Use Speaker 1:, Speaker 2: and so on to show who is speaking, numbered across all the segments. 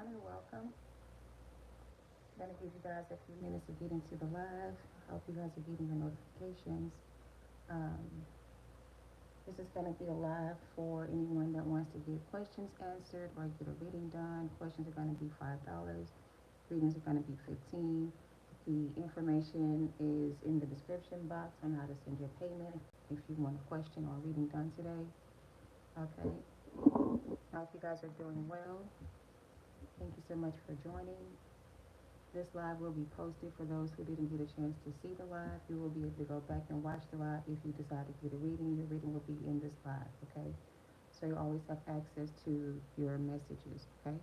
Speaker 1: everyone, and welcome. I'm going to give you guys a few minutes to get into the live. I hope you guys are getting your notifications. Um, this is going to be a live for anyone that wants to get questions answered or get a reading done. Questions are going to be $5. Readings are going to be $15. The information is in the description box on how to send your payment if you want a question or a reading done today. Okay. I hope you guys are doing well. Thank you so much for joining. This live will be posted for those who didn't get a chance to see the live. You will be able to go back and watch the live. If you decide to get a reading, your reading will be in this live, okay? So you always have access to your messages, okay?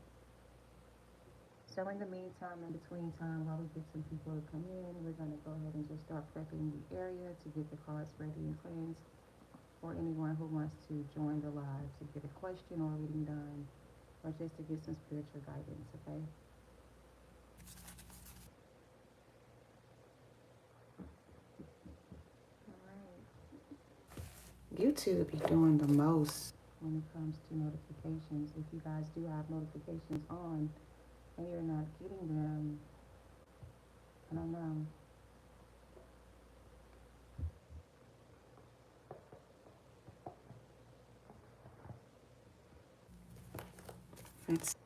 Speaker 1: So in the meantime, in between time, while we get some people to come in, we're going to go ahead and just start prepping the area to get the cards ready and cleansed for anyone who wants to join the live to get a question or reading done, or just to get some spiritual guidance, okay? YouTube be doing the most when it comes to notifications. If you guys do have notifications on and you're not getting them, I don't know. Let's see.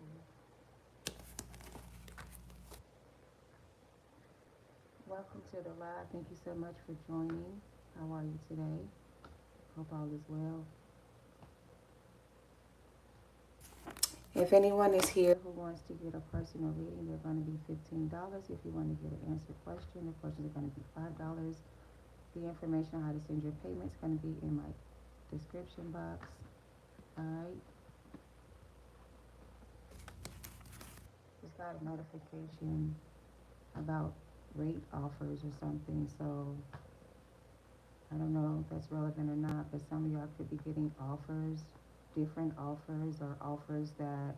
Speaker 1: Welcome to the live. Thank you so much for joining. How are you today? Hope all is well. If anyone is here who wants to get a personal reading, they're going to be $15. If you want to get an answered question, the questions are going to be $5. The information on how to send your payment is going to be in my description box. Alright. Just got a notification about rate offers or something, so I don't know if that's relevant or not, but some of y'all could be getting offers, different offers, or offers that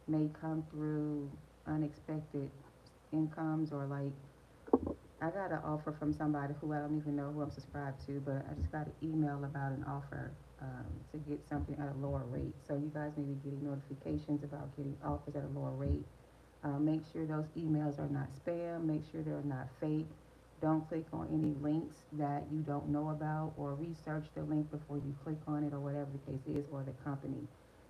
Speaker 1: may come through unexpected incomes, or like I got an offer from somebody who I don't even know who I'm subscribed to, but I just got an email about an offer to get something at a lower rate. So you guys may be getting notifications about getting offers at a lower rate. Make sure those emails are not spam. Make sure they're not fake. Don't click on any links that you don't know about, or research the link before you click on it, or whatever the case is, or the company.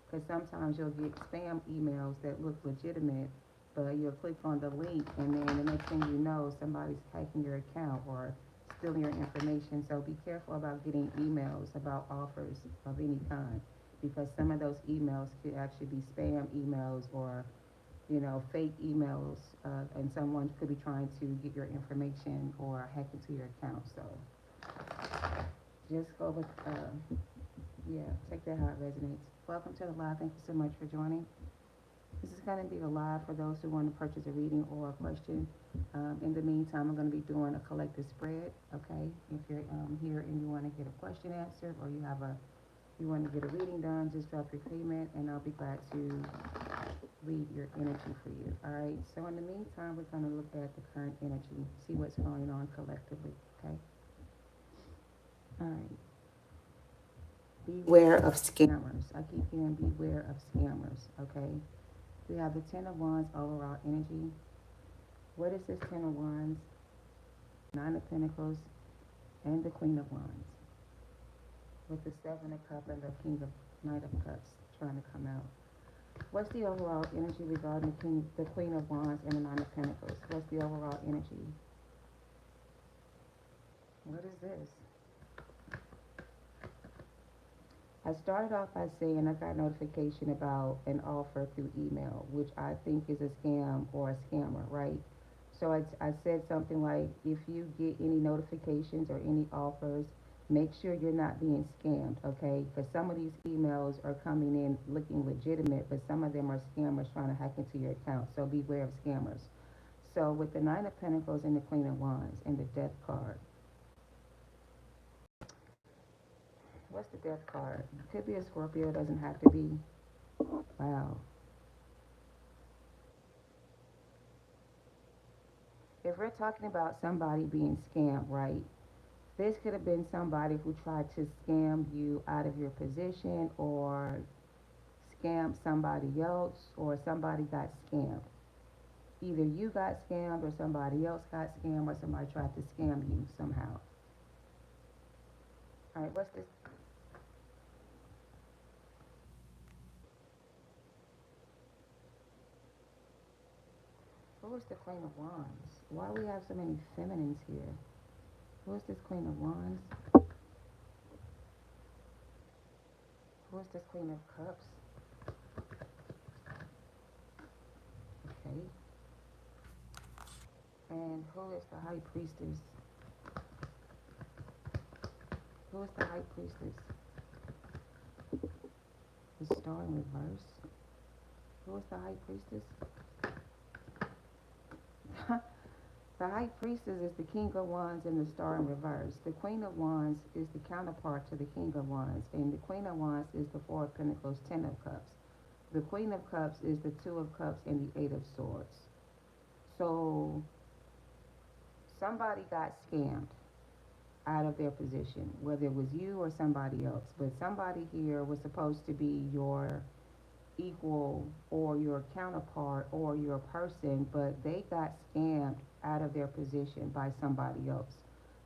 Speaker 1: Because sometimes you'll get spam emails that look legitimate, but you'll click on the link, and then the next thing you know, somebody's hacking your account or stealing your information. So be careful about getting emails about offers of any kind, because some of those emails could actually be spam emails, or fake emails, and someone could be trying to get your information or hack into your account. So just go with, take that how it resonates. Welcome to the live. Thank you so much for joining. This is going to be a live for those who want to purchase a reading or a question. In the meantime, I'm going to be doing a collective spread, okay? If you're here and you want to get a question answered, or you want to get a reading done, just drop your payment, and I'll be glad to read your energy for you. All right. So in the meantime, we're going to look at the current energy, see what's going on collectively. Okay. All right. Beware of scammers. I keep hearing beware of scammers. Okay. We have the Ten of Wands overall energy. What is this Ten of Wands? Nine of Pentacles and the Queen of Wands, with the Seven of Cups and the Knight of Cups trying to come out. What's the overall energy regarding the Queen of Wands and the Nine of Pentacles? What's the overall energy? What is this? I started off by saying I got notification about an offer through email, which I think is a scam or a scammer, right? So I said something like, if you get any notifications or any offers, make sure you're not being scammed, okay? Because some of these emails are coming in looking legitimate, but some of them are scammers trying to hack into your account. So beware of scammers. So with the Nine of Pentacles and the Queen of Wands and the Death card. What's the Death card? It could be a Scorpio, doesn't have to be. Wow. If we're talking about somebody being scammed, right? This could have been somebody who tried to scam you out of your position, or somebody else, or somebody got scammed. Either you got scammed, or somebody else got scammed, or somebody tried to scam you somehow. All right, what's this? Who is the Queen of Wands? Why do we have so many feminines here? Who is this Queen of Wands? Who is this Queen of Cups? Okay. And who is the High Priestess? Who is the High Priestess? The Star in reverse. Who is the High Priestess? The High Priestess is the King of Wands and the Star in reverse. The Queen of Wands is the counterpart to the King of Wands. And the Queen of Wands is the Four of Pentacles, Ten of Cups. The Queen of Cups is the Two of Cups and the Eight of Swords. So somebody got scammed out of their position, whether it was you or somebody else. But somebody here was supposed to be your equal or your counterpart or your person, but they got scammed out of their position by somebody else.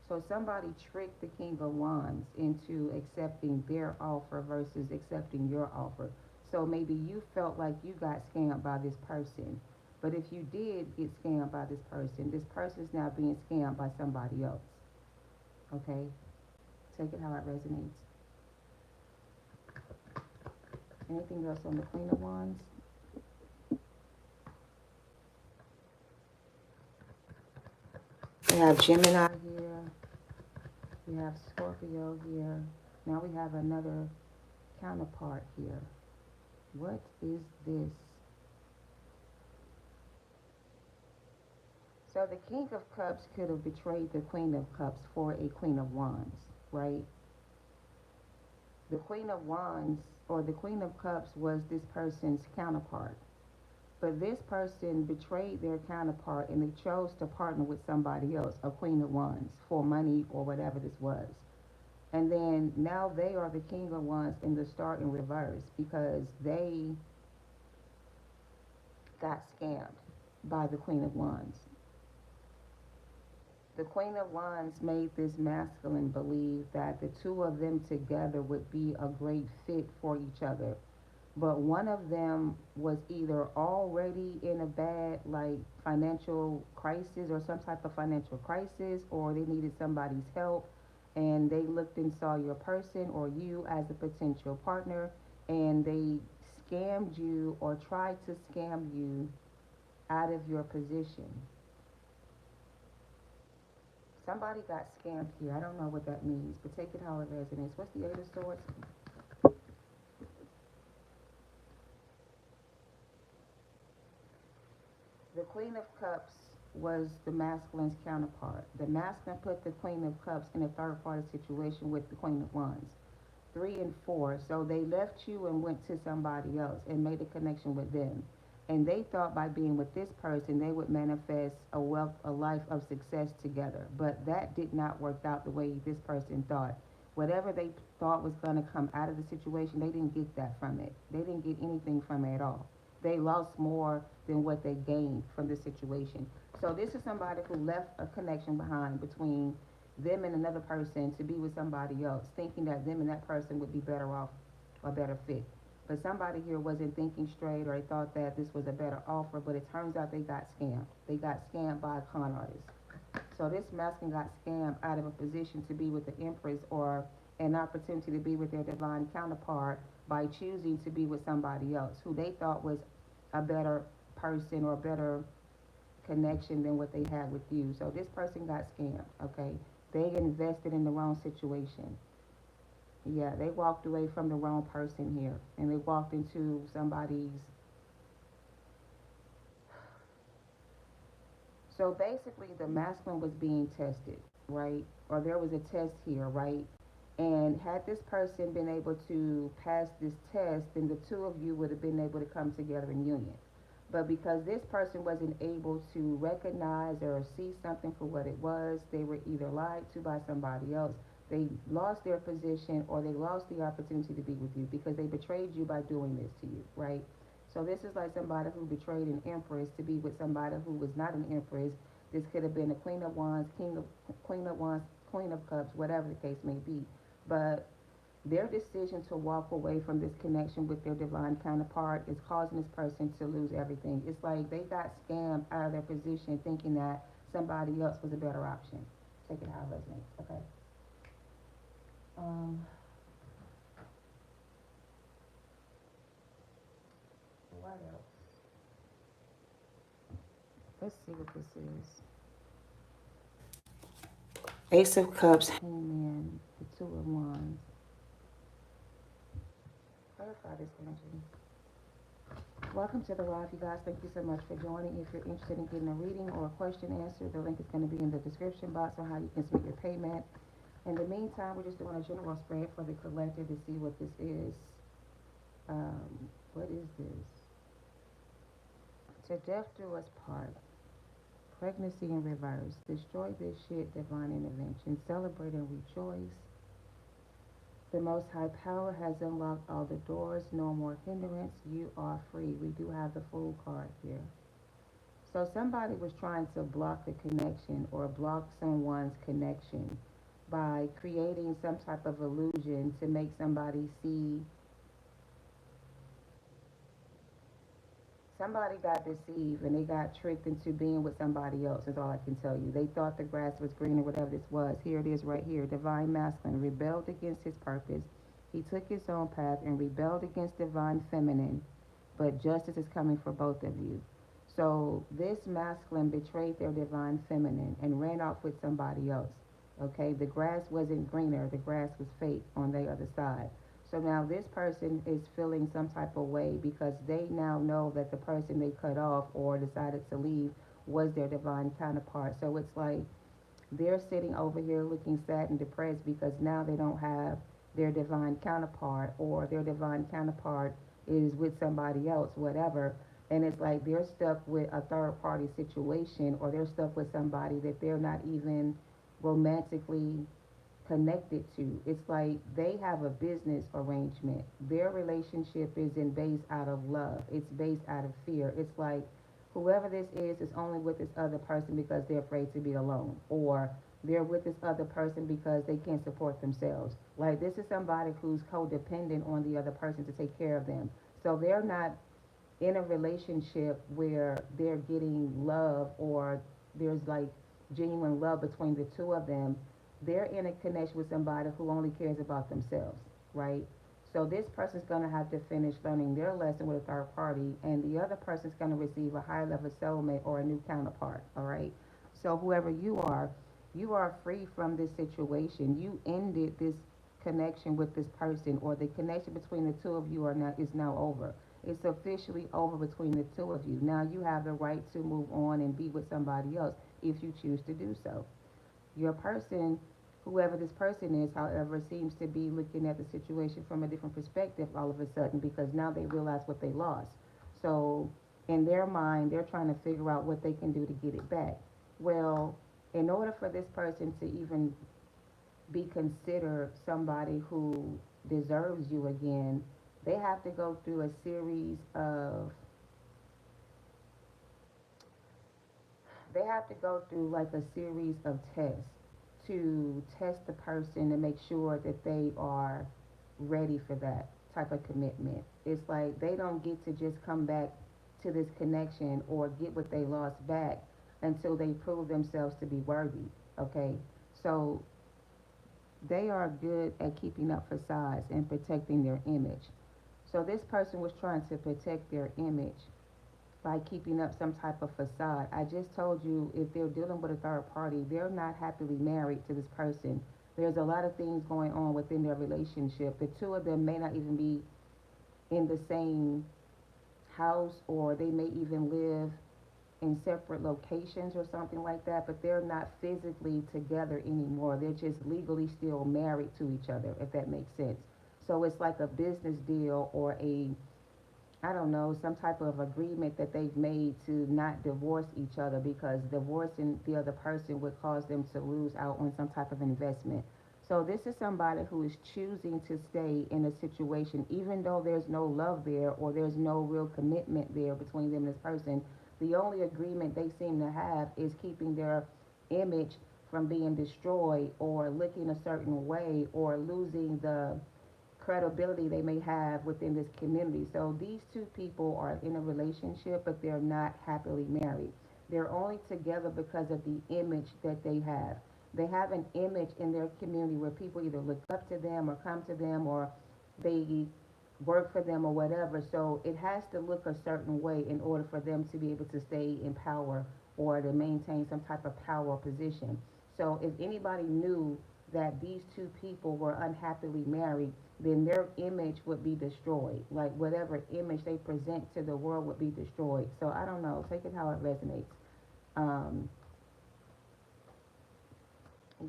Speaker 1: So somebody tricked the King of Wands into accepting their offer versus accepting your offer. So maybe you felt like you got scammed by this person, but if you did get scammed by this person is now being scammed by somebody else. Okay? Take it how it resonates. Anything else on the Queen of Wands? We have Gemini here. We have Scorpio here. Now we have another counterpart here. What is this? So the King of Cups could have betrayed the Queen of Cups for a Queen of Wands, right? The Queen of Wands or the Queen of Cups was this person's counterpart. But this person betrayed their counterpart and they chose to partner with somebody else, a Queen of Wands, for money or whatever this was. And then now they are the King of Wands in the Star in reverse because they got scammed by the Queen of Wands. The Queen of Wands made this masculine believe that the two of them together would be a great fit for each other. But one of them was either already in a bad, like, financial crisis or some type of financial crisis, or they needed somebody's help, and they looked and saw your person or you as a potential partner, and they scammed you or tried to scam you out of your position. Somebody got scammed here. I don't know what that means, but take it how it resonates. What's the Eight of Swords? The Queen of Cups was the masculine's counterpart. The masculine put the Queen of Cups in a third-party situation with the Queen of Wands. 3 and 4. So they left you and went to somebody else and made a connection with them. And they thought by being with this person, they would manifest a life of success together. But that did not work out the way this person thought. Whatever they thought was going to come out of the situation, they didn't get that from it. They didn't get anything from it at all. They lost more than what they gained from the situation. So this is somebody who left a connection behind between them and another person to be with somebody else, thinking that them and that person would be better off or better fit. But somebody here wasn't thinking straight, or they thought that this was a better offer, but it turns out they got scammed. They got scammed by a con artist. So this masculine got scammed out of a position to be with the Empress or an opportunity to be with their divine counterpart by choosing to be with somebody else who they thought was a better person or a better connection than what they had with you. So this person got scammed, okay? They invested in the wrong situation. Yeah, they walked away from the wrong person here, and they walked into somebody's. So basically, the masculine was being tested, right? Or there was a test here, right? And had this person been able to pass this test, then the two of you would have been able to come together in union. But because this person wasn't able to recognize or see something for what it was, they were either lied to by somebody else. They lost their position or they lost the opportunity to be with you because they betrayed you by doing this to you, right? So this is like somebody who betrayed an empress to be with somebody who was not an empress. This could have been a queen of wands, queen of wands, queen of cups, whatever the case may be. But their decision to walk away from this connection with their divine counterpart is causing this person to lose everything. It's like they got scammed out of their position thinking that somebody else was a better option. Take it how it resonates, okay? Um, what else? Let's see what this is. Ace of Cups, Hangman, the Two of Wands. Clarify this energy. Welcome to the live, you guys. Thank you so much for joining. If you're interested in getting a reading or a question answered, the link is going to be in the description box on how you can submit your payment. In the meantime, we're just doing a general spread for the collective to see what this is. What is this? To death do us part. Pregnancy in reverse. Destroy this shit, divine intervention. Celebrate and rejoice. The Most High Power has unlocked all the doors. No more hindrance. You are free. We do have the Fool card here. So somebody was trying to block the connection or block someone's connection by creating some type of illusion to make somebody see. Somebody got deceived and they got tricked into being with somebody else, is all I can tell you. They thought the grass was green or whatever this was. Here it is right here. Divine masculine rebelled against his purpose. He took his own path and rebelled against divine feminine. But justice is coming for both of you. So this masculine betrayed their divine feminine and ran off with somebody else. Okay, the grass wasn't greener. The grass was fake on the other side. So now this person is feeling some type of way because they now know that the person they cut off or decided to leave was their divine counterpart. So it's like they're sitting over here looking sad and depressed because now they don't have their divine counterpart, or their divine counterpart is with somebody else, whatever. And it's like they're stuck with a third party situation, or they're stuck with somebody that they're not even romantically connected to. It's like they have a business arrangement. Their relationship isn't based out of love. It's based out of fear. It's like whoever this is only with this other person because they're afraid to be alone, or they're with this other person because they can't support themselves. Like this is somebody who's codependent on the other person to take care of them. So they're not in a relationship where they're getting love or there's like genuine love between the two of them. They're in a connection with somebody who only cares about themselves, right? So this person's going to have to finish learning their lesson with a third party, and the other person's going to receive a higher level soulmate or a new counterpart, all right? So whoever you are free from this situation. You ended this connection with this person, or the connection between the two of you is now over. It's officially over between the two of you. Now you have the right to move on and be with somebody else if you choose to do so. Your person, whoever this person is, however, seems to be looking at the situation from a different perspective all of a sudden because now they realize what they lost. So in their mind, they're trying to figure out what they can do to get it back. Well, in order for this person to even be considered somebody who deserves you again, they have to go through a series of they have to go through like a series of tests to test the person to make sure that they are ready for that type of commitment. It's like they don't get to just come back to this connection or get what they lost back until they prove themselves to be worthy. Okay, so they are good at keeping up facades and protecting their image. So this person was trying to protect their image by keeping up some type of facade. I just told you if they're dealing with a third party, they're not happily married to this person. There's a lot of things going on within their relationship. The two of them may not even be in the same house, or they may even live in separate locations or something like that, but they're not physically together anymore. They're just legally still married to each other, if that makes sense. So it's like a business deal or I don't know, some type of agreement that they've made to not divorce each other, because divorcing the other person would cause them to lose out on some type of investment. So this is somebody who is choosing to stay in a situation, even though there's no love there or there's no real commitment there between them and this person. The only agreement they seem to have is keeping their image from being destroyed or looking a certain way or losing the credibility they may have within this community. So these two people are in a relationship, but they're not happily married. They're only together because of the image that they have. They have an image in their community where people either look up to them or come to them or they work for them or whatever. So it has to look a certain way in order for them to be able to stay in power or to maintain some type of power position. So if anybody knew that these two people were unhappily married, then their image would be destroyed. Like whatever image they present to the world would be destroyed. So I don't know. Take it how it resonates. Um,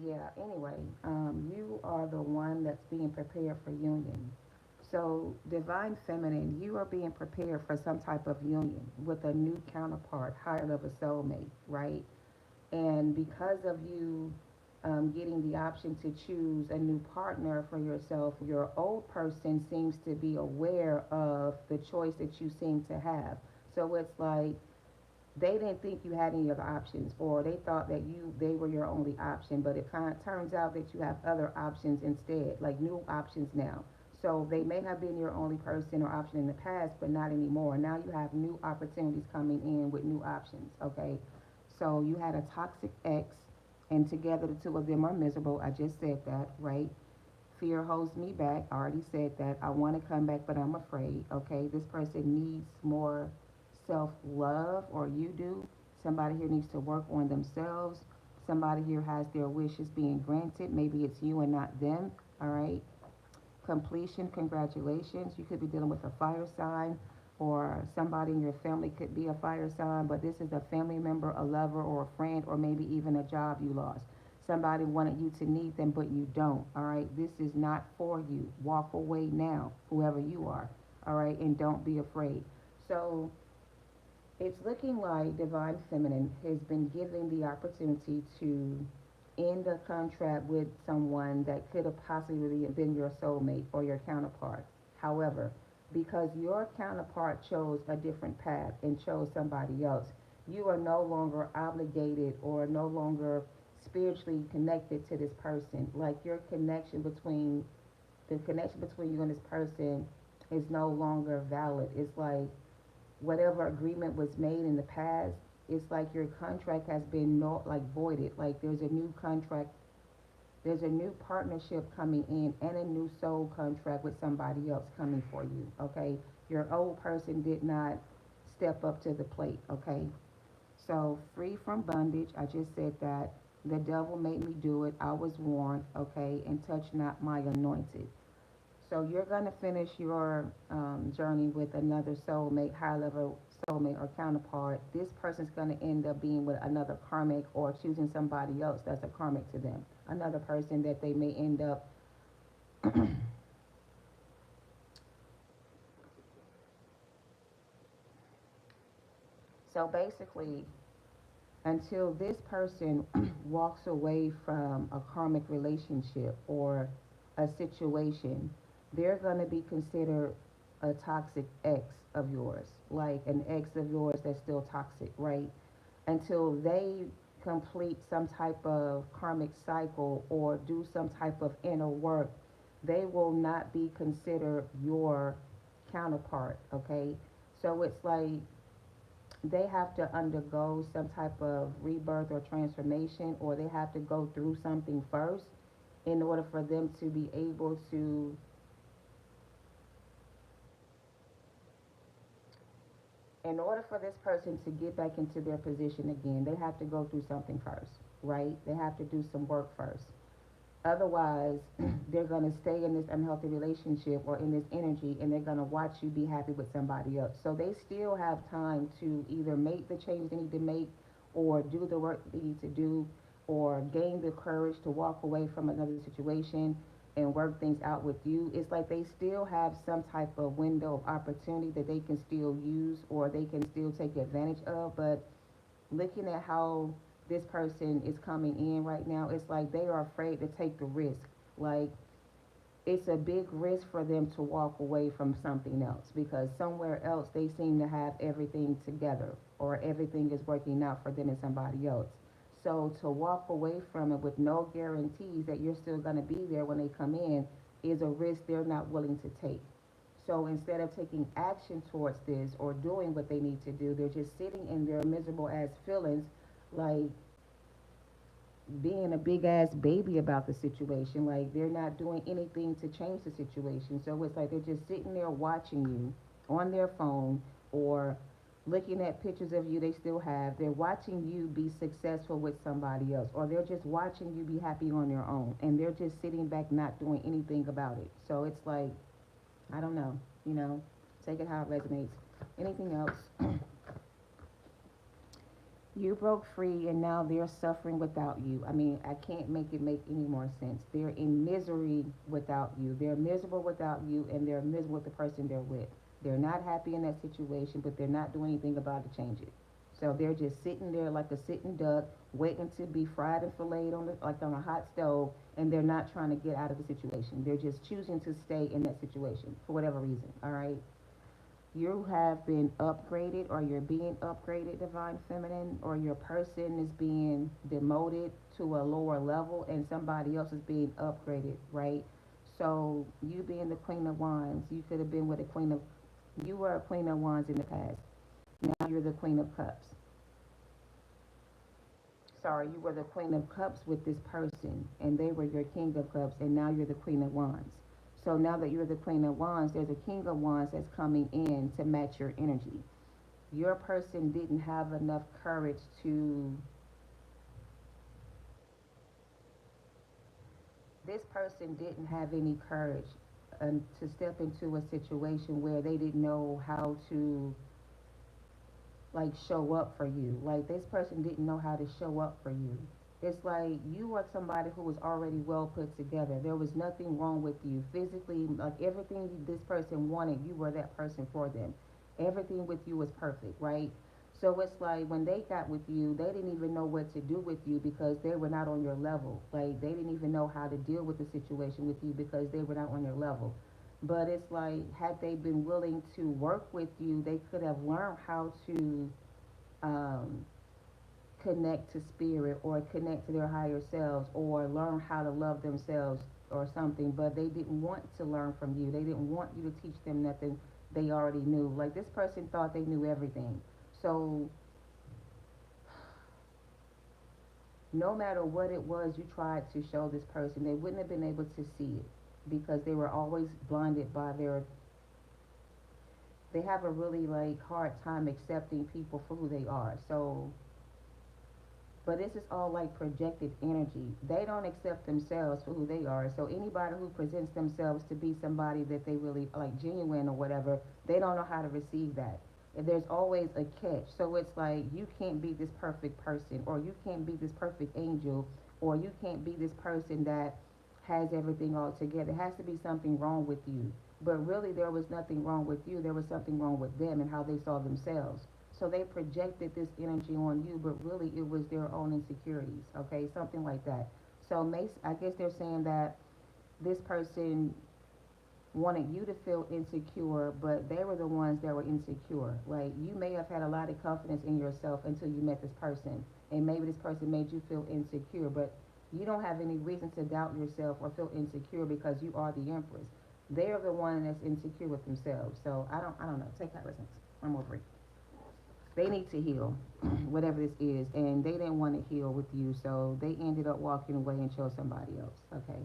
Speaker 1: yeah, anyway, you are the one that's being prepared for union. So, Divine Feminine, you are being prepared for some type of union with a new counterpart, higher level soulmate, right? And because of you getting the option to choose a new partner for yourself, your old person seems to be aware of the choice that you seem to have. So it's like they didn't think you had any other options, or they thought that they were your only option, but it kind of turns out that you have other options instead, like new options now. So they may have been your only person or option in the past, but not anymore. Now you have new opportunities coming in with new options. Okay, so you had a toxic ex, and together the two of them are miserable. I just said that, right? Fear holds me back. I already said that. I want to come back, but I'm afraid. Okay, this person needs more self love, or you do. Somebody here needs to work on themselves. Somebody here has their wishes being granted. Maybe it's you and not them. All right. Completion, congratulations. You could be dealing with a fire sign, or somebody in your family could be a fire sign, but this is a family member, a lover, or a friend, or maybe even a job you lost. Somebody wanted you to need them, but you don't. All right. This is not for you. Walk away now, whoever you are. All right. And don't be afraid. So it's looking like Divine Feminine has been given the opportunity to end a contract with someone that could have possibly been your soulmate or your counterpart. However, because your counterpart chose a different path and chose somebody else, you are no longer obligated or no longer spiritually connected to this person. Like your connection between the connection between you and this person is no longer valid. It's like whatever agreement was made in the past, it's like your contract has been not like voided. Like there's a new contract, there's a new partnership coming in and a new soul contract with somebody else coming for you. Okay, your old person did not step up to the plate. Okay, so free from bondage. I just said that. The devil made me do it. I was warned. Okay, and touch not my anointed. So you're going to finish your journey with another soulmate, high level soulmate or counterpart. This person's going to end up being with another karmic or choosing somebody else that's a karmic to them. Another person that they may end up. So basically, until this person walks away from a karmic relationship or a situation, they're going to be considered a toxic ex of yours, like an ex of yours that's still toxic, right? Until they complete some type of karmic cycle or do some type of inner work, they will not be considered your counterpart, okay? So it's like they have to undergo some type of rebirth or transformation, or they have to go through something first in order for them to be able to, in order for this person to get back into their position again, they have to go through something first, right? They have to do some work first. Otherwise, they're going to stay in this unhealthy relationship or in this energy, and they're going to watch you be happy with somebody else. So they still have time to either make the change they need to make, or do the work they need to do, or gain the courage to walk away from another situation and work things out with you. It's like they still have some type of window of opportunity that they can still use or they can still take advantage of. But looking at how this person is coming in right now, it's like they are afraid to take the risk. Like, it's a big risk for them to walk away from something else because somewhere else they seem to have everything together or everything is working out for them and somebody else. So to walk away from it with no guarantees that you're still going to be there when they come in is a risk they're not willing to take. So instead of taking action towards this or doing what they need to do, they're just sitting in their miserable ass feelings, like being a big ass baby about the situation. Like, they're not doing anything to change the situation. So it's like they're just sitting there watching you on their phone or looking at pictures of you they still have. They're watching you be successful with somebody else, or they're just watching you be happy on your own, and they're just sitting back not doing anything about it. So it's like, I don't know, you know, take it how it resonates. Anything else? You broke free and now they're suffering without you. I mean, I can't make it make any more sense. They're in misery without you. They're miserable without you, and they're miserable with the person they're with. They're not happy in that situation, but they're not doing anything about it to change it. So they're just sitting there like a sitting duck, waiting to be fried and filleted on like on a hot stove, and they're not trying to get out of the situation. They're just choosing to stay in that situation for whatever reason. All right. You have been upgraded, or you're being upgraded, divine feminine, or your person is being demoted to a lower level and somebody else is being upgraded, right? So you being the queen of wands, you could have been with a queen of, you were a queen of wands in the past. Now you're the queen of cups. Sorry, you were the queen of cups with this person and they were your king of cups, and now you're the queen of wands. So now that you're the queen of wands, there's a king of wands that's coming in to match your energy. Your person didn't have enough courage to, this person didn't have any courage to step into a situation where they didn't know how to, like, show up for you. Like, this person didn't know how to show up for you. It's like you were somebody who was already well put together. There was nothing wrong with you physically. Like, everything this person wanted, you were that person for them. Everything with you was perfect, right? So it's like when they got with you, they didn't even know what to do with you because they were not on your level. Like, they didn't even know how to deal with the situation with you because they were not on your level. But it's like, had they been willing to work with you, they could have learned how to um, connect to spirit or connect to their higher selves or learn how to love themselves or something. But they didn't want to learn from you. They didn't want you to teach them nothing they already knew. Like, this person thought they knew everything. So no matter what it was you tried to show this person, they wouldn't have been able to see it because they were always blinded by their, they have a really like hard time accepting people for who they are. So, but this is all like projected energy. They don't accept themselves for who they are. So anybody who presents themselves to be somebody that they really like, genuine or whatever, they don't know how to receive that. And there's always a catch. So it's like, you can't be this perfect person, or you can't be this perfect angel, or you can't be this person that has everything all together. It has to be something wrong with you. But really, there was nothing wrong with you. There was something wrong with them and how they saw themselves. So they projected this energy on you, but really it was their own insecurities, okay? Something like that. So I guess they're saying that this person wanted you to feel insecure, but they were the ones that were insecure. Like, you may have had a lot of confidence in yourself until you met this person, and maybe this person made you feel insecure, but you don't have any reason to doubt yourself or feel insecure because you are the Empress. They're the one that's insecure with themselves. So I don't know. Take cognizance. I'm over it. They need to heal, whatever this is, and they didn't want to heal with you, so they ended up walking away and chose somebody else. Okay.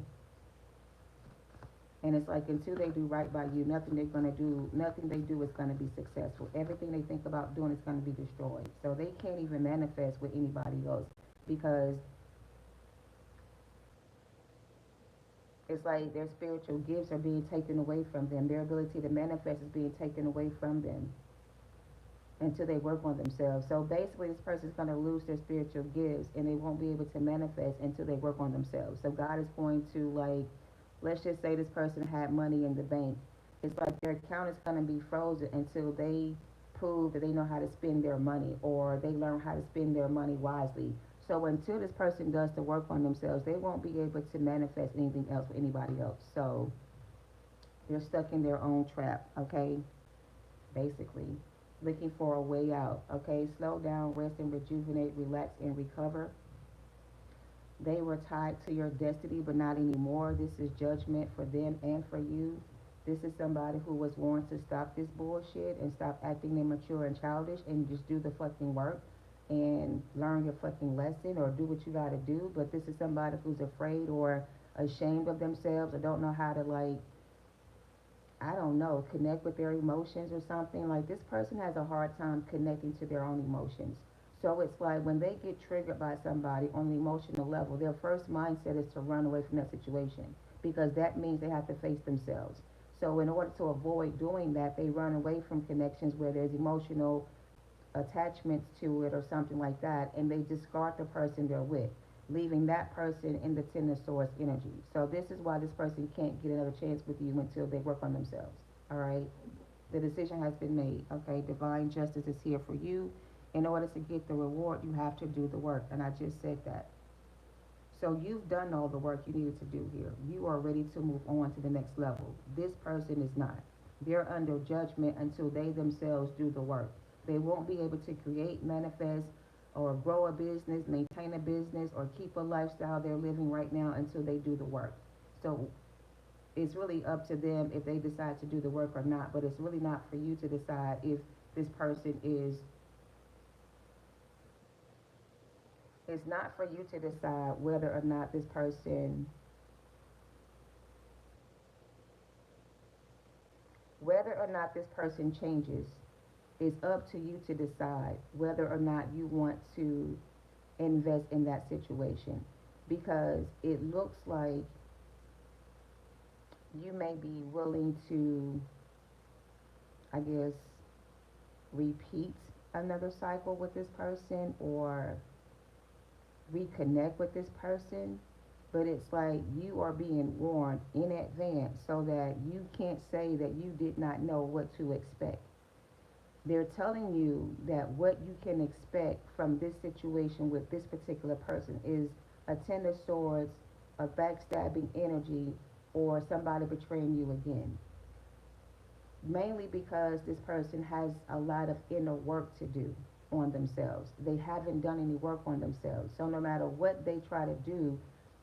Speaker 1: And it's like, until they do right by you, nothing they're going to do, nothing they do is going to be successful. Everything they think about doing is going to be destroyed. So they can't even manifest with anybody else because it's like their spiritual gifts are being taken away from them. Their ability to manifest is being taken away from them until they work on themselves. So basically, this person's going to lose their spiritual gifts and they won't be able to manifest until they work on themselves. So God is going to, like, let's just say this person had money in the bank. It's like their account is going to be frozen until they prove that they know how to spend their money, or they learn how to spend their money wisely. So until this person does the work on themselves, they won't be able to manifest anything else for anybody else. So they're stuck in their own trap, okay? Basically, looking for a way out, okay? Slow down, rest and rejuvenate, relax and recover. They were tied to your destiny, but not anymore. This is judgment for them and for you. This is somebody who was warned to stop this bullshit and stop acting immature and childish and just do the fucking work and learn your fucking lesson or do what you gotta do. But this is somebody who's afraid or ashamed of themselves or don't know how to, like, I don't know, connect with their emotions or something. Like, this person has a hard time connecting to their own emotions. So it's like when they get triggered by somebody on an emotional level, their first mindset is to run away from that situation because that means they have to face themselves. So in order to avoid doing that, they run away from connections where there's emotional attachments to it or something like that, and they discard the person they're with, leaving that person in the Ten of Swords energy. So this is why this person can't get another chance with you until they work on themselves. All right? The decision has been made. Okay? Divine justice is here for you. In order to get the reward, you have to do the work, and I just said that. So you've done all the work you needed to do here. You are ready to move on to the next level. This person is not. They're under judgment until they themselves do the work. They won't be able to create, manifest, or grow a business, maintain a business, or keep a lifestyle they're living right now until they do the work. So it's really up to them if they decide to do the work or not, but it's really not for you to decide if this person is, it's not for you to decide whether or not this person, whether or not this person changes. It's up to you to decide whether or not you want to invest in that situation, because it looks like you may be willing to, I guess, repeat another cycle with this person or reconnect with this person, but it's like you are being warned in advance so that you can't say that you did not know what to expect. They're telling you that what you can expect from this situation with this particular person is a Ten of Swords, a backstabbing energy, or somebody betraying you again. Mainly because this person has a lot of inner work to do on themselves. They haven't done any work on themselves. So no matter what they try to do,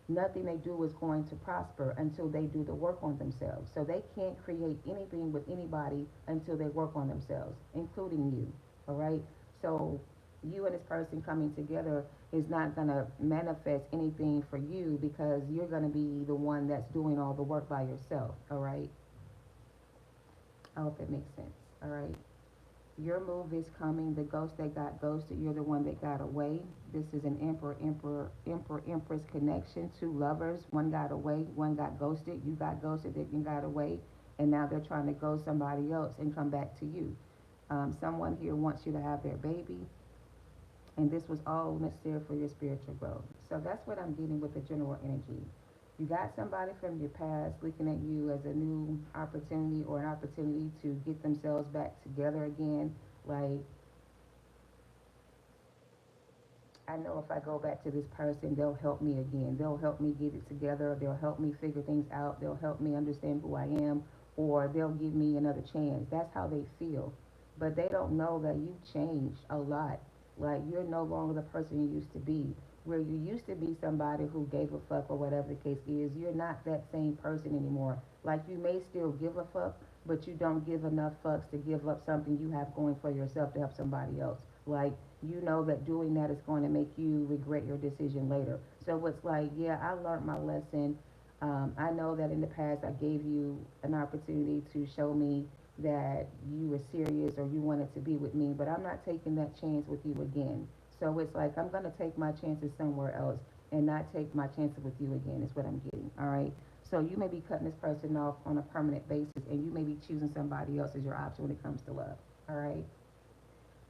Speaker 1: nothing they do is going to prosper until they do the work on themselves. So they can't create anything with anybody until they work on themselves, including you. All right? So you and this person coming together is not going to manifest anything for you because you're going to be the one that's doing all the work by yourself. All right? I hope that makes sense. All right? Your move is coming. The ghost that got ghosted, you're the one that got away. This is an empress connection. Two lovers. One got away, one got ghosted. You got ghosted, then got away. And now they're trying to ghost somebody else and come back to you. Someone here wants you to have their baby. And this was all necessary for your spiritual growth. So that's what I'm getting with the general energy. You got somebody from your past looking at you as a new opportunity or an opportunity to get themselves back together again. Like, I know if I go back to this person, they'll help me again. They'll help me get it together. They'll help me figure things out. They'll help me understand who I am, or they'll give me another chance. That's how they feel. But they don't know that you've changed a lot. Like, you're no longer the person you used to be. Where you used to be somebody who gave a fuck or whatever the case is, you're not that same person anymore. Like, you may still give a fuck, but you don't give enough fucks to give up something you have going for yourself to help somebody else. Like, you know that doing that is going to make you regret your decision later. So it's like, yeah, I learned my lesson. I know that in the past I gave you an opportunity to show me that you were serious or you wanted to be with me, but I'm not taking that chance with you again. So it's like I'm going to take my chances somewhere else and not take my chances with you again is what I'm getting, all right? So you may be cutting this person off on a permanent basis and you may be choosing somebody else as your option when it comes to love, all right?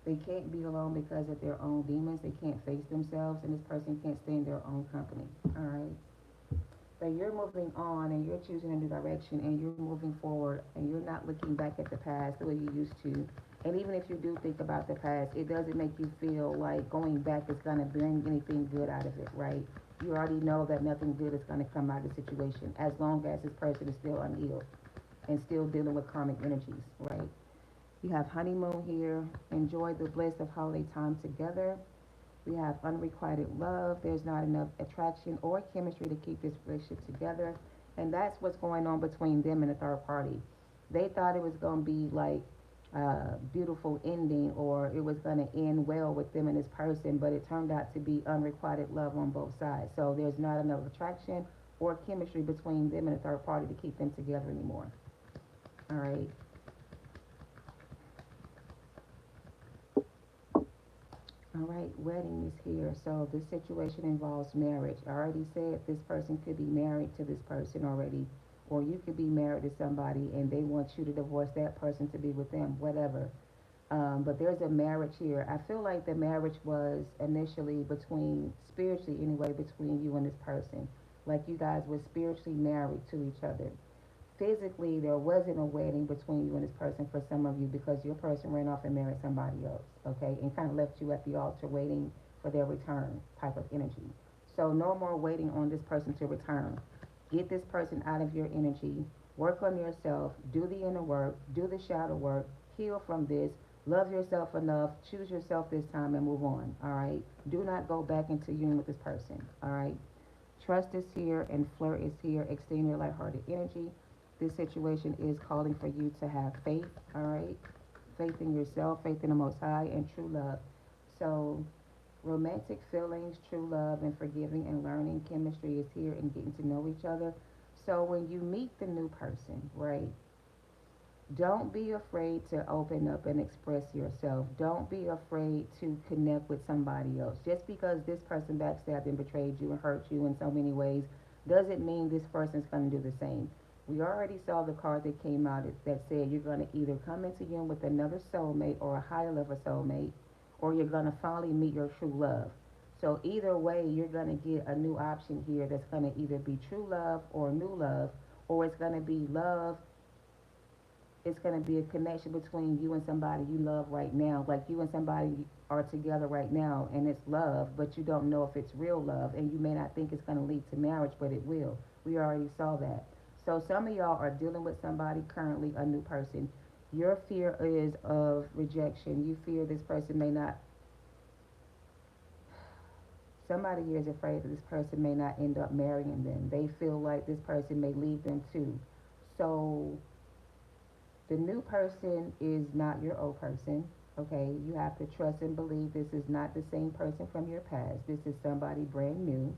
Speaker 1: They can't be alone because of their own demons. They can't face themselves, and this person can't stay in their own company. All right. So you're moving on and you're choosing a new direction and you're moving forward and you're not looking back at the past the way you used to. And even if you do think about the past, it doesn't make you feel like going back is going to bring anything good out of it, right? You already know that nothing good is going to come out of the situation as long as this person is still unhealed and still dealing with karmic energies, right? You have honeymoon here. Enjoy the bliss of holiday time together. We have unrequited love. There's not enough attraction or chemistry to keep this relationship together. And that's what's going on between them and the third party. They thought it was going to be like a beautiful ending or it was going to end well with them and this person, but it turned out to be unrequited love on both sides. So there's not enough attraction or chemistry between them and the third party to keep them together anymore. All right. All right, wedding is here. So this situation involves marriage. I already said this person could be married to this person already, or you could be married to somebody and they want you to divorce that person to be with them, whatever. But there's a marriage here. I feel like the marriage was initially between, spiritually anyway, between you and this person. Like you guys were spiritually married to each other. Physically, there wasn't a wedding between you and this person for some of you because your person ran off and married somebody else, okay, and kind of left you at the altar waiting for their return type of energy. So no more waiting on this person to return. Get this person out of your energy. Work on yourself. Do the inner work. Do the shadow work. Heal from this. Love yourself enough. Choose yourself this time and move on, all right? Do not go back into union with this person, all right? Trust is here and flirt is here. Extend your lighthearted energy. This situation is calling for you to have faith, all right? Faith in yourself, faith in the Most High, and true love. So, romantic feelings, true love, and forgiving and learning chemistry is here and getting to know each other. So, when you meet the new person, right, don't be afraid to open up and express yourself. Don't be afraid to connect with somebody else. Just because this person backstabbed and betrayed you and hurt you in so many ways doesn't mean this person's going to do the same. We already saw the card that came out that said you're going to either come into union with another soulmate or a higher level soulmate, or you're going to finally meet your true love. So either way, you're going to get a new option here that's going to either be true love or new love, or it's going to be love. It's going to be a connection between you and somebody you love right now. Like you and somebody are together right now and it's love, but you don't know if it's real love, and you may not think it's going to lead to marriage, but it will. We already saw that. So some of y'all are dealing with somebody currently, a new person. Your fear is of rejection. You fear this person may not, somebody here is afraid that this person may not end up marrying them. They feel like this person may leave them too. So the new person is not your old person, okay? You have to trust and believe this is not the same person from your past. This is somebody brand new.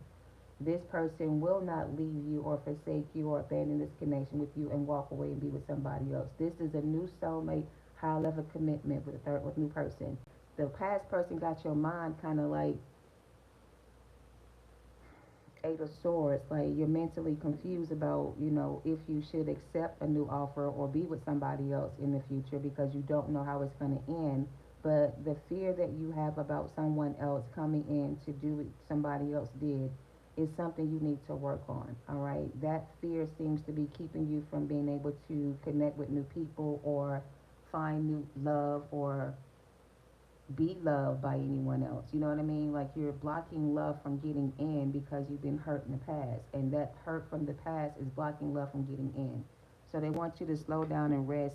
Speaker 1: This person will not leave you or forsake you or abandon this connection with you and walk away and be with somebody else. This is a new soulmate, high level commitment with a new person. The past person got your mind kind of like Eight of Swords, like you're mentally confused about, if you should accept a new offer or be with somebody else in the future because you don't know how it's going to end. But the fear that you have about someone else coming in to do what somebody else did is something you need to work on, all right? That fear seems to be keeping you from being able to connect with new people or find new love or be loved by anyone else. You know what I mean? Like you're blocking love from getting in because you've been hurt in the past. And that hurt from the past is blocking love from getting in. So they want you to slow down and rest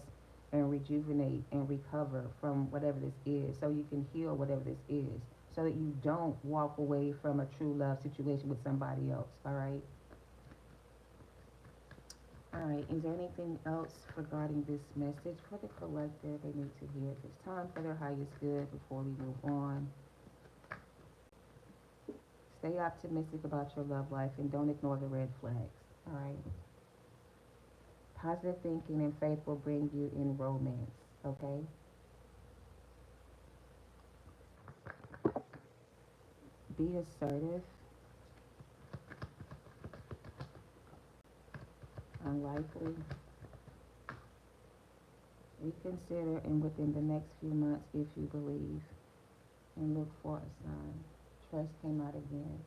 Speaker 1: and rejuvenate and recover from whatever this is so you can heal whatever this is so that you don't walk away from a true love situation with somebody else. All right? All right, is there anything else regarding this message for the collective they need to hear at this time for their highest good before we move on? Stay optimistic about your love life and don't ignore the red flags, all right? Positive thinking and faith will bring you in romance, okay? Be assertive, unlikely. Reconsider and within the next few months if you believe and look for a sign. Trust came out again.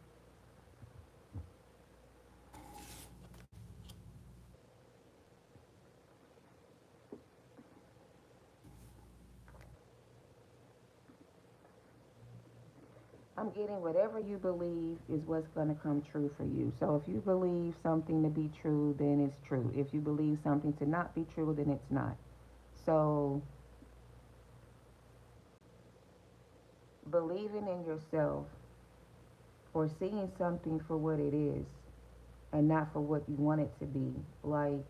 Speaker 1: I'm getting whatever you believe is what's going to come true for you. So if you believe something to be true, then it's true. If you believe something to not be true, then it's not. So believing in yourself or seeing something for what it is and not for what you want it to be. Like,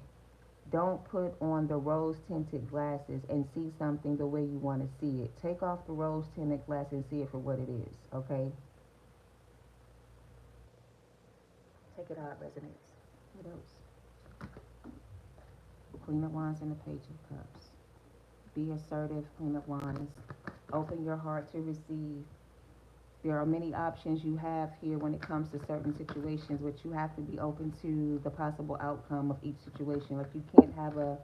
Speaker 1: don't put on the rose tinted glasses and see something the way you want to see it. Take off the rose tinted glasses and see it for what it is, okay? Take it out, resonates. What else? Queen of Wands and the Page of Cups. Be assertive, Queen of Wands. Open your heart to receive. There are many options you have here when it comes to certain situations, but you have to be open to the possible outcome of each situation. Like, you can't have a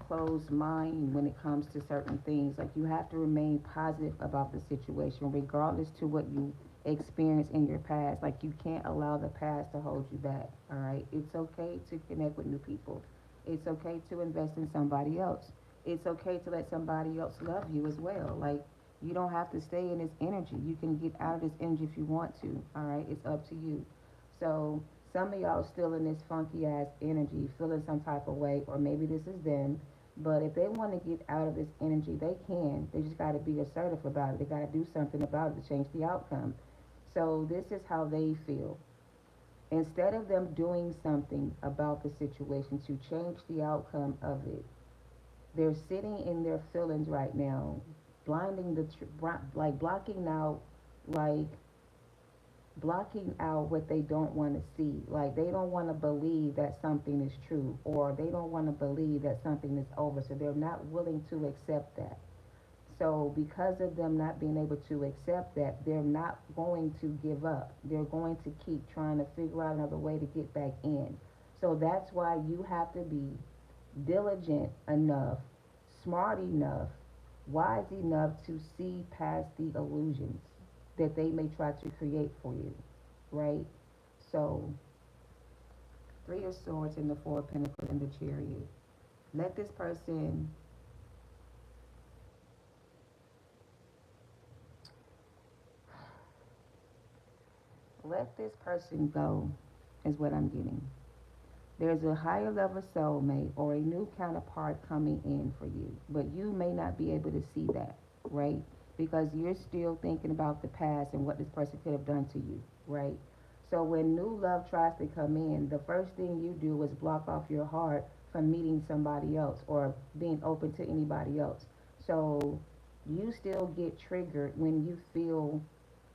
Speaker 1: closed mind when it comes to certain things. Like, you have to remain positive about the situation, regardless to what you experienced in your past. Like, you can't allow the past to hold you back. All right, it's okay to connect with new people. It's okay to invest in somebody else. It's okay to let somebody else love you as well. Like, you don't have to stay in this energy. You can get out of this energy if you want to. All right, it's up to you. So some of y'all still in this funky ass energy, feeling some type of way, or maybe this is them. But if they want to get out of this energy, they can. They just got to be assertive about it. They got to do something about it to change the outcome. So this is how they feel. Instead of them doing something about the situation to change the outcome of it, they're sitting in their feelings right now, blinding like like blocking out what they don't want to see. Like, they don't want to believe that something is true, or they don't want to believe that something is over. So they're not willing to accept that. So because of them not being able to accept that, they're not going to give up. They're going to keep trying to figure out another way to get back in. So that's why you have to be diligent enough, smart enough, wise enough to see past the illusions that they may try to create for you, right? So, Three of Swords and the Four of Pentacles and the Chariot. Let this person let this person go, is what I'm getting. There's a higher level soulmate or a new counterpart coming in for you, but you may not be able to see that, right? Because you're still thinking about the past and what this person could have done to you, right? So when new love tries to come in, the first thing you do is block off your heart from meeting somebody else or being open to anybody else. So you still get triggered when you feel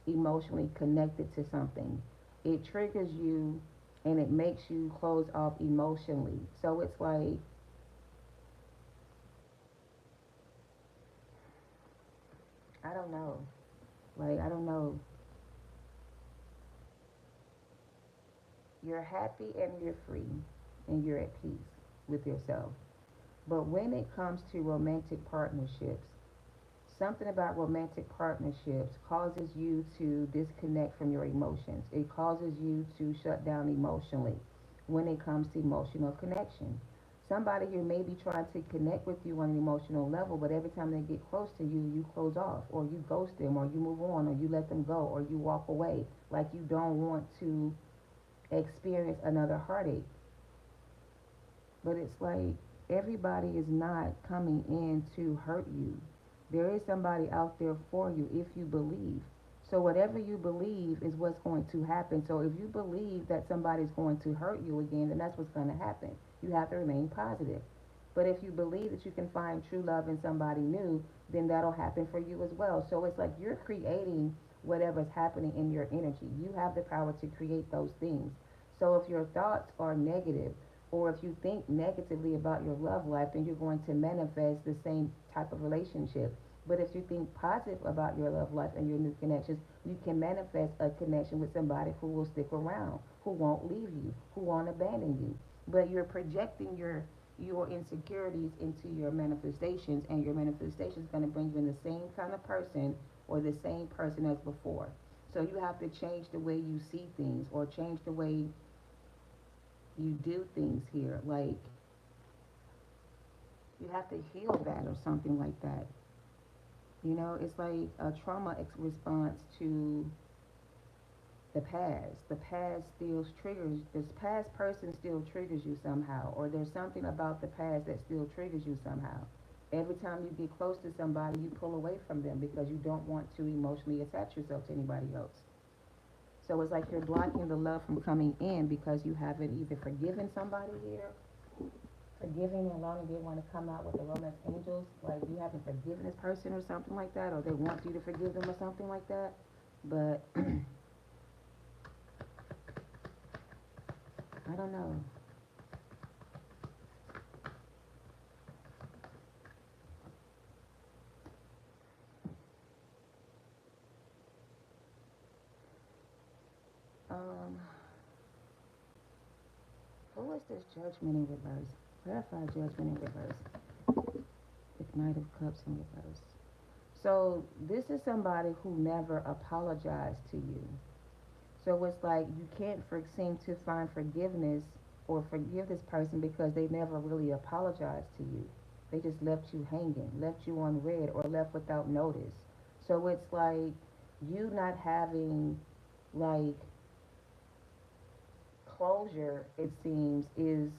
Speaker 1: emotionally connected to something. It triggers you and it makes you close off emotionally. So it's like, I don't know. Like, I don't know. You're happy and you're free and you're at peace with yourself. But when it comes to romantic partnerships, something about romantic partnerships causes you to disconnect from your emotions. It causes you to shut down emotionally when it comes to emotional connection. Somebody here may be trying to connect with you on an emotional level, but every time they get close to you, you close off, or you ghost them, or you move on, or you let them go, or you walk away. Like, you don't want to experience another heartache. But it's like, everybody is not coming in to hurt you. There is somebody out there for you if you believe. So whatever you believe is what's going to happen. So if you believe that somebody's going to hurt you again, then that's what's going to happen. You have to remain positive. But if you believe that you can find true love in somebody new, then that'll happen for you as well. So it's like you're creating whatever's happening in your energy. You have the power to create those things. So if your thoughts are negative, or if you think negatively about your love life, then you're going to manifest the same type of relationship. But if you think positive about your love life and your new connections, you can manifest a connection with somebody who will stick around, who won't leave you, who won't abandon you. But you're projecting your insecurities into your manifestations, and your manifestation is going to bring you in the same kind of person or the same person as before. So you have to change the way you see things, or change the way you do things here. Like, you have to heal that or something like that. You know, it's like a trauma response to the past. The past still triggers, this past person still triggers you somehow, or there's something about the past that still triggers you somehow. Every time you get close to somebody, you pull away from them because you don't want to emotionally attach yourself to anybody else. So it's like you're blocking the love from coming in because you haven't either forgiven somebody here, forgiving and allowing they want to come out with the romance angels, like you haven't forgiven this person or something like that, or they want you to forgive them or something like that. But I don't know. Um, who is this judgment in reverse? Clarify judgment in reverse. With Knight of Cups in reverse. So this is somebody who never apologized to you. So it's like you can't seem to find forgiveness or forgive this person because they never really apologized to you. They just left you hanging, left you on red, or left without notice. So it's like you not having like closure, it seems, is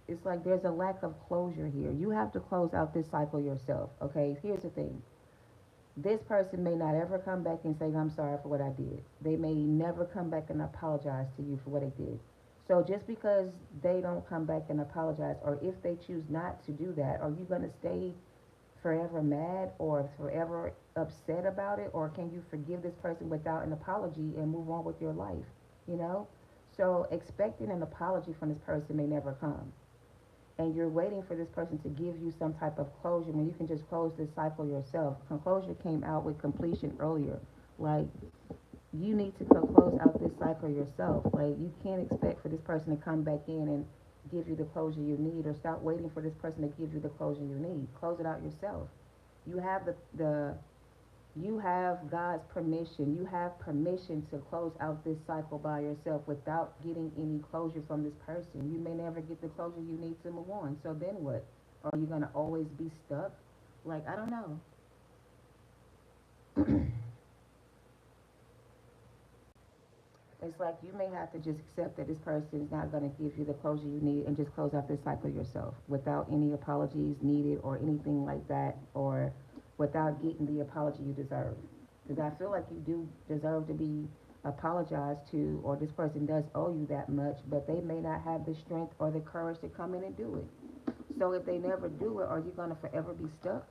Speaker 1: it's like there's a lack of closure here. You have to close out this cycle yourself. Okay, here's the thing. This person may not ever come back and say, I'm sorry for what I did. They may never come back and apologize to you for what they did. So just because they don't come back and apologize, or if they choose not to do that, are you going to stay forever mad or forever upset about it? Or can you forgive this person without an apology and move on with your life? You know? So expecting an apology from this person may never come, and you're waiting for this person to give you some type of closure when you can just close this cycle yourself. Closure came out with completion earlier. Like, you need to close out this cycle yourself. Like, you can't expect for this person to come back in and give you the closure you need, or stop waiting for this person to give you the closure you need. Close it out yourself. You have the you have God's permission. You have permission to close out this cycle by yourself without getting any closure from this person. You may never get the closure you need to move on. So then what? Are you going to always be stuck? Like, I don't know. It's like you may have to just accept that this person is not going to give you the closure you need and just close out this cycle yourself without any apologies needed or anything like that, or without getting the apology you deserve. Because I feel like you do deserve to be apologized to, or this person does owe you that much, but they may not have the strength or the courage to come in and do it. So if they never do it, are you going to forever be stuck?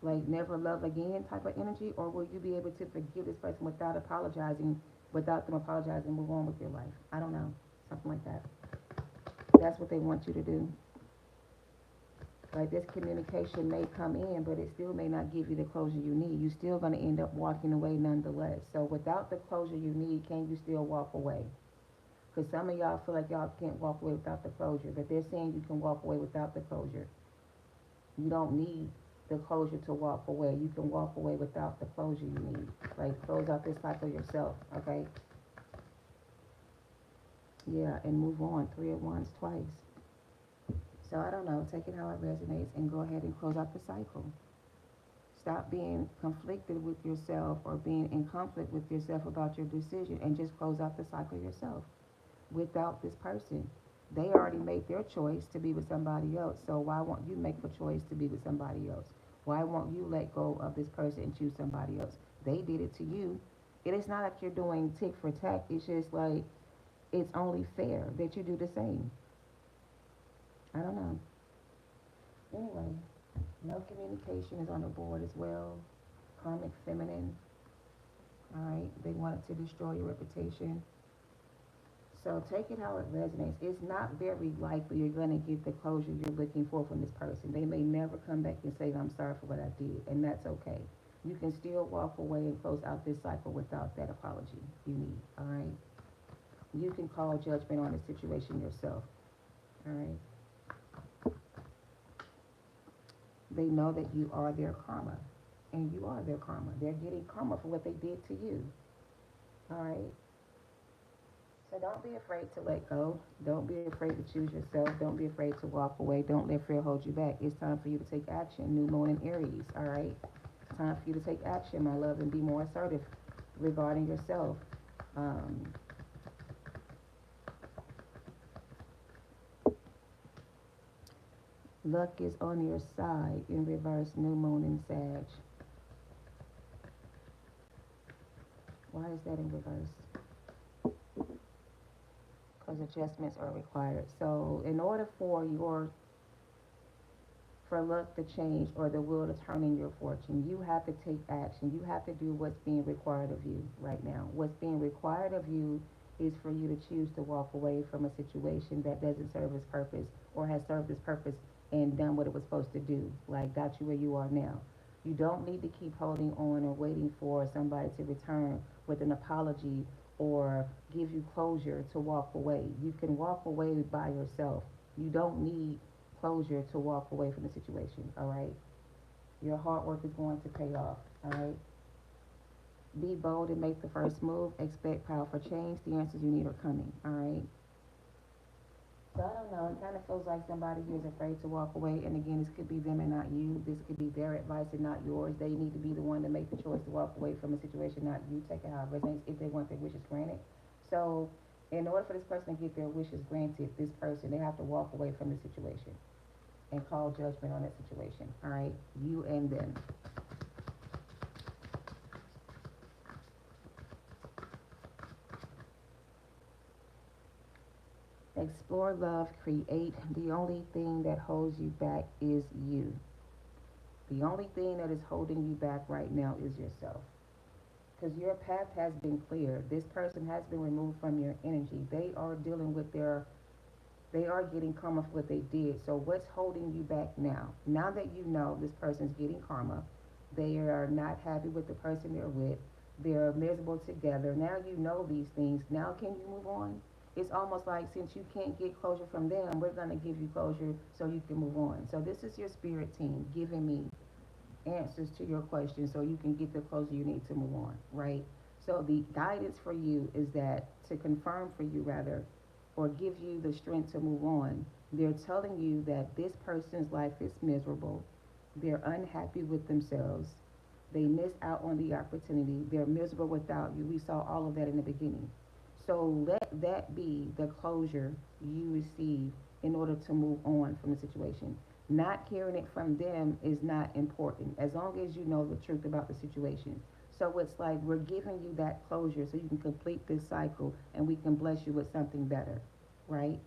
Speaker 1: Like never love again type of energy? Or will you be able to forgive this person without apologizing, without them apologizing, and move on with your life? I don't know. Something like that. That's what they want you to do. Like this communication may come in, but it still may not give you the closure you need. You're still going to end up walking away nonetheless. So without the closure you need, can you still walk away? Because some of y'all feel like y'all can't walk away without the closure, but they're saying you can walk away without the closure. You don't need the closure to walk away. You can walk away without the closure you need. Like, close out this cycle yourself, okay? Yeah, and move on. 3 of Wands twice. So I don't know. Take it how it resonates and go ahead and close out the cycle. Stop being conflicted with yourself or being in conflict with yourself about your decision, and just close out the cycle yourself without this person. They already made their choice to be with somebody else, so why won't you make a choice to be with somebody else? Why won't you let go of this person and choose somebody else? They did it to you. It is not like you're doing tick for tack. It's just like it's only fair that you do the same. I don't know. Anyway, no communication is on the board as well. Karmic feminine. All right, they wanted to destroy your reputation. So take it how it resonates. It's not very likely you're going to get the closure you're looking for from this person. They may never come back and say, I'm sorry for what I did, and that's okay. You can still walk away and close out this cycle without that apology you need, all right? You can call judgment on the situation yourself, all right? They know that you are their karma, and you are their karma. They're getting karma for what they did to you, all right? So don't be afraid to let go. Don't be afraid to choose yourself. Don't be afraid to walk away. Don't let fear hold you back. It's time for you to take action. New moon in Aries, all right? time for you to take action, my love, and be more assertive regarding yourself. Um, Luck is on your side in reverse, new moon in Sag. Why is that in reverse? Because adjustments are required. So in order for luck to change or the wheel to turn in your fortune, you have to take action. You have to do what's being required of you right now. What's being required of you is for you to choose to walk away from a situation that doesn't serve its purpose or has served its purpose and done what it was supposed to do, like got you where you are now. You don't need to keep holding on or waiting for somebody to return with an apology or give you closure to walk away. You can walk away by yourself. You don't need closure to walk away from the situation, all right? Your hard work is going to pay off, all right? Be bold and make the first move. Expect powerful change. The answers you need are coming, all right? So I don't know. It kind of feels like somebody here is afraid to walk away. And again, this could be them and not you. This could be their advice and not yours. They need to be the one to make the choice to walk away from a situation, not you. Take it how it resonates if they want their wishes granted. So in order for this person to get their wishes granted, this person, they have to walk away from the situation and call judgment on that situation. All right? You and them. Explore love, create. The only thing that holds you back is you. The only thing that is holding you back right now is yourself. Because your path has been cleared. This person has been removed from your energy. They are dealing with they are getting karma for what they did. So what's holding you back now? Now that you know this person's getting karma, they are not happy with the person they're with. They're miserable together. Now you know these things. Now can you move on? It's almost like since you can't get closure from them, we're going to give you closure so you can move on. So this is your spirit team giving me answers to your questions so you can get the closure you need to move on, right? So the guidance for you is that to confirm for you rather, or give you the strength to move on. They're telling you that this person's life is miserable. They're unhappy with themselves. They miss out on the opportunity. They're miserable without you. We saw all of that in the beginning. So let that be the closure you receive in order to move on from the situation. Not hearing it from them is not important as long as you know the truth about the situation. So it's like we're giving you that closure so you can complete this cycle and we can bless you with something better, right?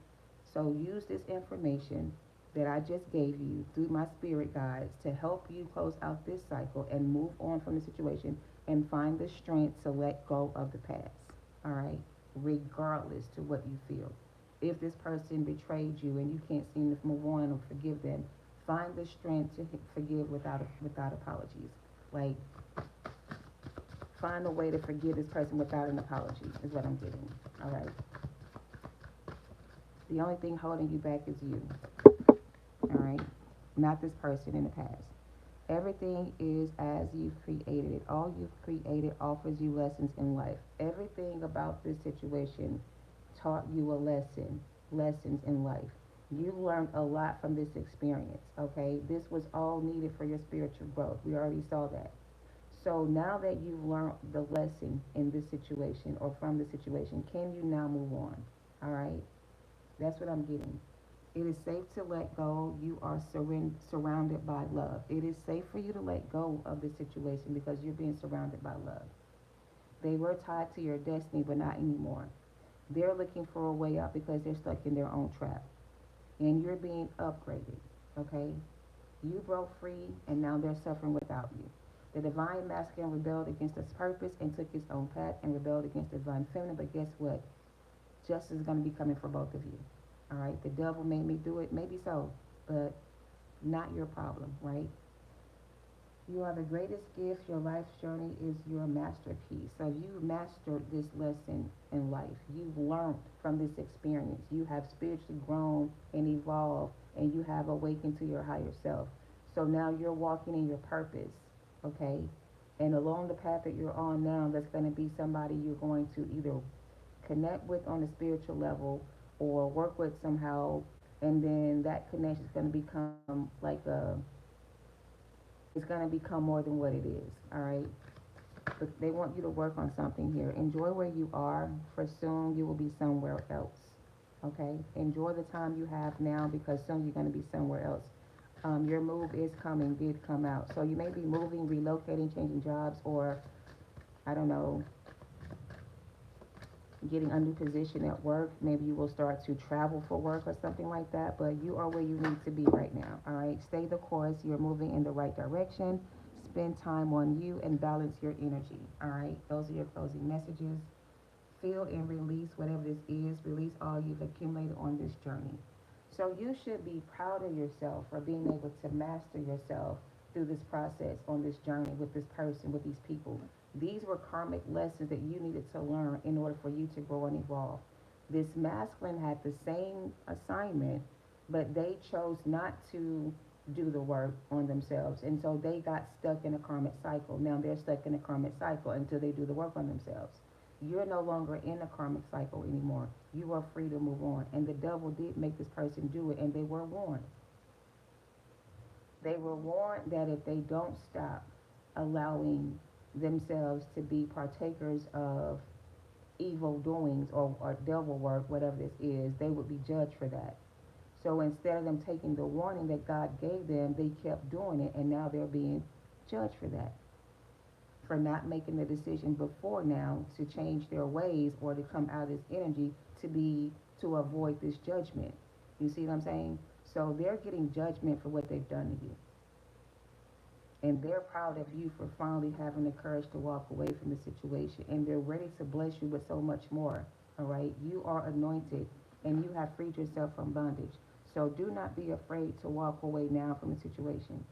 Speaker 1: So use this information that I just gave you through my spirit guides to help you close out this cycle and move on from the situation and find the strength to let go of the past, all right? Regardless to what you feel. If this person betrayed you and you can't seem to move on or forgive them, find the strength to forgive without apologies. Like, find a way to forgive this person without an apology is what I'm getting. All right. The only thing holding you back is you. All right. Not this person in the past. Everything is as you've created it. All you've created offers you lessons in life. Everything about this situation taught you a lesson, lessons in life. You learned a lot from this experience, okay? This was all needed for your spiritual growth. We already saw that. So now that you've learned the lesson in this situation or from the situation, can you now move on? All right? That's what I'm getting. It is safe to let go. You are surrounded by love. It is safe for you to let go of the situation because you're being surrounded by love. They were tied to your destiny, but not anymore. They're looking for a way out because they're stuck in their own trap. And you're being upgraded, okay? You broke free, and now they're suffering without you. The divine masculine rebelled against its purpose and took its own path and rebelled against the divine feminine, but guess what? Justice is going to be coming for both of you. All right, the devil made me do it, maybe so, but not your problem, right? You are the greatest gift. Your life's journey is your masterpiece. So you mastered this lesson in life. You've learned from this experience. You have spiritually grown and evolved, and you have awakened to your higher self. So now you're walking in your purpose, okay? And along the path that you're on now, that's going to be somebody you're going to either connect with on a spiritual level or work with somehow, and then that connection is going to become like It's going to become more than what it is, all right? But they want you to work on something here. Enjoy where you are, for soon you will be somewhere else, okay? Enjoy the time you have now, because soon you're going to be somewhere else. Your move is coming, did come out. So you may be moving, relocating, changing jobs, or, I don't know, getting a new position at work. Maybe you will start to travel for work or something like that, but you are where you need to be right now, all right? Stay the course. You're moving in the right direction. Spend time on you and balance your energy, all right? Those are your closing messages. Feel and release whatever this is. Release all you've accumulated on this journey. So you should be proud of yourself for being able to master yourself through this process, on this journey, with this person, with these people. These were karmic lessons that you needed to learn in order for you to grow and evolve. This masculine had the same assignment, but they chose not to do the work on themselves. And so they got stuck in a karmic cycle. Now they're stuck in a karmic cycle until they do the work on themselves. You're no longer in a karmic cycle anymore. You are free to move on. And the devil did make this person do it, and they were warned. They were warned that if they don't stop allowing themselves to be partakers of evil doings, or devil work, whatever this is, they would be judged for that. So instead of them taking the warning that God gave them, they kept doing it, and now they're being judged for that, for not making the decision before now to change their ways or to come out of this energy to avoid this judgment. You see what I'm saying? So they're getting judgment for what they've done to you. And they're proud of you for finally having the courage to walk away from the situation. And they're ready to bless you with so much more. All right? You are anointed, and you have freed yourself from bondage. So do not be afraid to walk away now from the situation.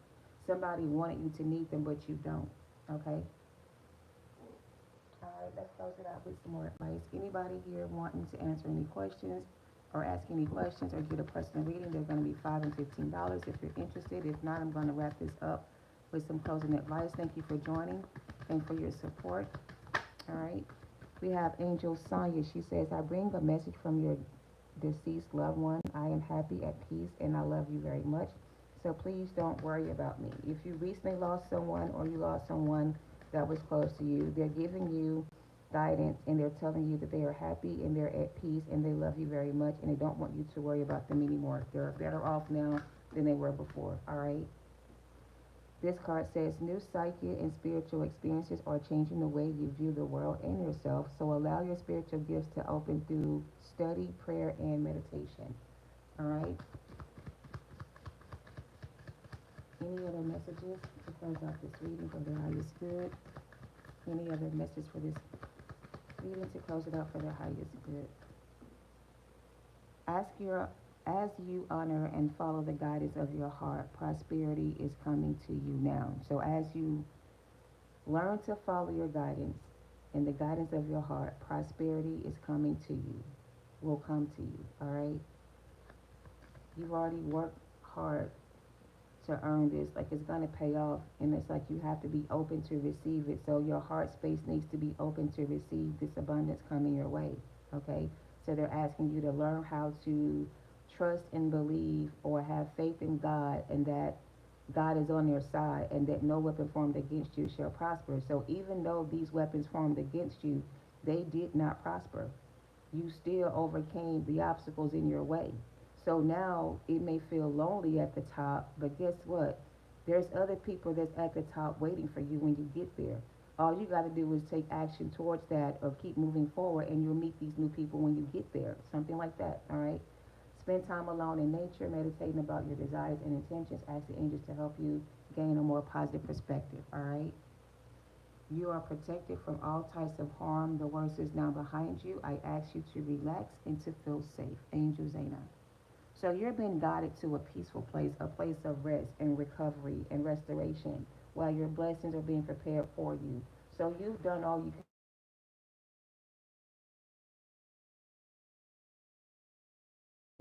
Speaker 1: Somebody wanted you to need them, but you don't. Okay? All right, let's close it out with some more advice. Anybody here wanting to answer any questions or ask any questions or get a personal reading, they're going to be $5 and $15 if you're interested. If not, I'm going to wrap this up with some closing advice. Thank you for joining and for your support. All right. We have Angel Sonia. She says, I bring a message from your deceased loved one. I am happy, at peace, and I love you very much. So please don't worry about me. If you recently lost someone, or you lost someone that was close to you, they're giving you guidance, and they're telling you that they are happy and they're at peace and they love you very much, and they don't want you to worry about them anymore. They're better off now than they were before. All right. This card says, new psychic and spiritual experiences are changing the way you view the world and yourself, so allow your spiritual gifts to open through study, prayer, and meditation. All right? Any other messages to close out this reading for the highest good? Any other message for this reading to close it out for the highest good? As you honor and follow the guidance of your heart, prosperity is coming to you now. So as you learn to follow your guidance and the guidance of your heart, prosperity is coming to you, will come to you, all right? You've already worked hard to earn this. Like, it's going to pay off, and it's like you have to be open to receive it. So your heart space needs to be open to receive this abundance coming your way, okay? So they're asking you to learn how to trust and believe, or have faith in God, and that God is on your side, and that no weapon formed against you shall prosper. So even though these weapons formed against you, they did not prosper. You still overcame the obstacles in your way. So now it may feel lonely at the top, but guess what? There's other people that's at the top waiting for you when you get there. All you got to do is take action towards that, or keep moving forward, and you'll meet these new people when you get there. Something like that, all right? Spend time alone in nature, meditating about your desires and intentions. Ask the angels to help you gain a more positive perspective, all right? You are protected from all types of harm. The worst is now behind you. I ask you to relax and to feel safe. Angel Zena. So you're being guided to a peaceful place, a place of rest and recovery and restoration, while your blessings are being prepared for you. So you've done all you can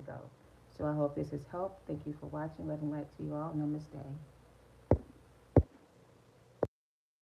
Speaker 1: go. So I hope this has helped. Thank you for watching. Love and light to you all. Namaste.